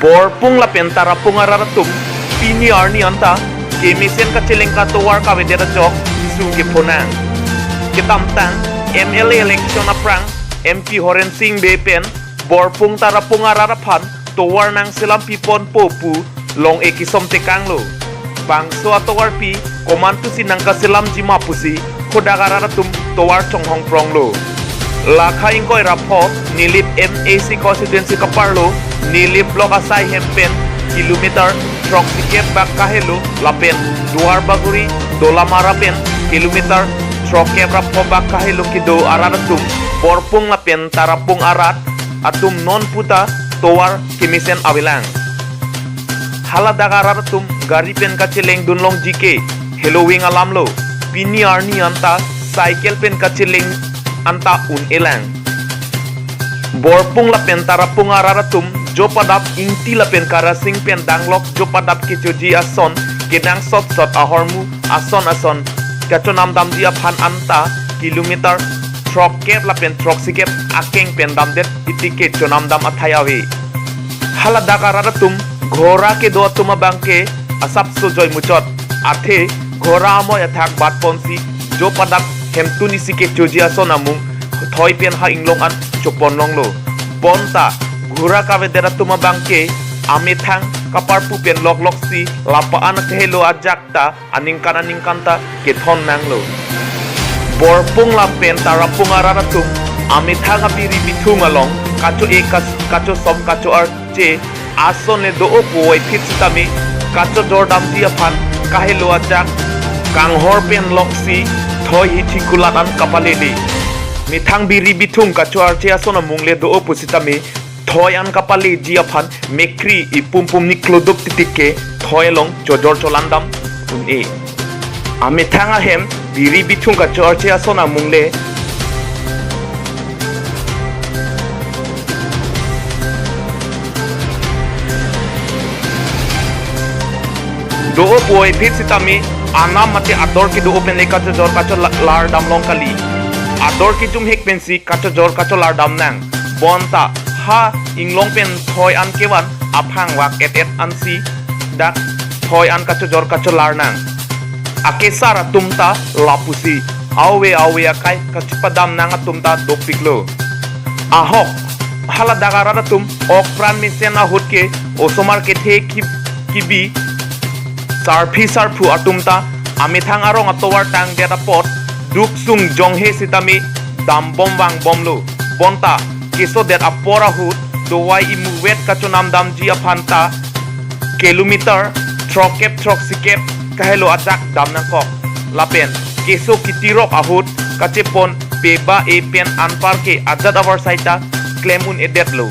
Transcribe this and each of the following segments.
Borpung la pentara pungaratum pini arni anta kemisen ka chilengka towar ka vedera jok isung ke ponang kitamtang MLA election aprang MP Horen Singh Bepen borpung tara pungararapan towar nang silam pipon popu long ekisom tekanglo bangso atowar pi komantu sinang ka silam jimapusi khodagararatum towar chonghong pronglo lakhaing koi rapot nilip MAC constituency kaparlo nilip blok asai hempen kilometer trok sikep bak kahelo lapen duar baguri dola marapen kilometer trokep rapo bak kahelo kido araratum borpung lapen tarapung arat atum non puta towar kimisen awilang haladagaratum garipen kacileng dunlong jike halloween alamlo pini arni anta cycle pen kacileng anta un elang borpung lapen tarapung araratum jo padap ingti lapen karasing pen danglok jo padap kichoji ason kedang sot sot ahormu ason kacho namdam dia phan anta kilometer trok kep lapen trok sikep akeng pen damdet itike cho namdam athayawi haladagaratum घोरा के दो तुम बंके असप सो जोय मुचत आथे घोरा मो अथाक बात पोंसी जो पदक हेमतुनि सिके चोजिया सो नामु थoi पेन हा इंगलोंग अन चोपन लोंगलो पोंता घोरा का वेदरा तुम बंके आमेथांग कपार पु पेन लok सी लापा अन कहेलो अजाक्ता अनिंकांता के थन नांगलो borpung lampen tarapung araratum amethaga biri bithung along kacho ekas kacho som kacho arche ason le do opoi phitsitami kacho jordam dia phan kahelo ajak kanghor pen loksi thoi hichikulan kapaleli mithang biri bithung kacho arche ason amungle do opusitami thoi an kapali dia phan mekri ipumpum niklodop titike thoi long jojor cholandam un e amethanga hem biri bithung kacho arche ason amungle do boy phit sitami ana mate ador ki do open leka jor kacho lar dam long kali ador ki tum hek pensi kacho jor kacho lar dam nang bonta ha inglong pen thoi an kewan aphang wak et ansi dak thoi an kacho jor kacho lar nang akesara tumta lapusi awe akai kachipadam nang tumta dopiklo ahok hala dagara tum ok pran misena hutke osomar ke the kibi sarphu atumta amithang arong atowar tang deta pot duk sung jonghe sitami dam bom wang bomlo bonta keso det apora hut dowai imu wet kachonam dam jia phanta kilometer trok sikep kahelo atak dam nangkok lapen keso kitirok ahut kachepon peba e pen anpar ke ajat awar saita klemun edetlo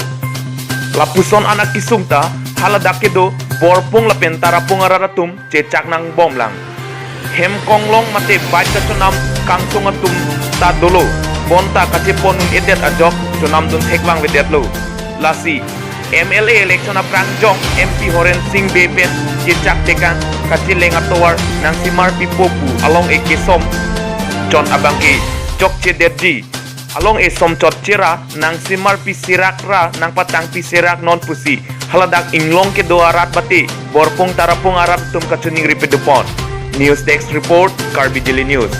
lapuson anak kisungta haladakedo borpung lapen tarapung araratum cecak nang bom lang hem konglong mate bait kachonam kangtung atum ta dolo bonta kachepon edet ajok chonam dun theklang vedetlo lasi MLA election aprang jong MP Horen Singh Bepen cecak tekan kachileng atowar nang simar pipopu along ekesom chon abangke jok cederji along esom chot cera nang simar pisirak ra nang patang pisirak non pusi haladak inglong ke do arat bati borpung tarapung arat tum kachuning ripedupon news desk report Carbijili News.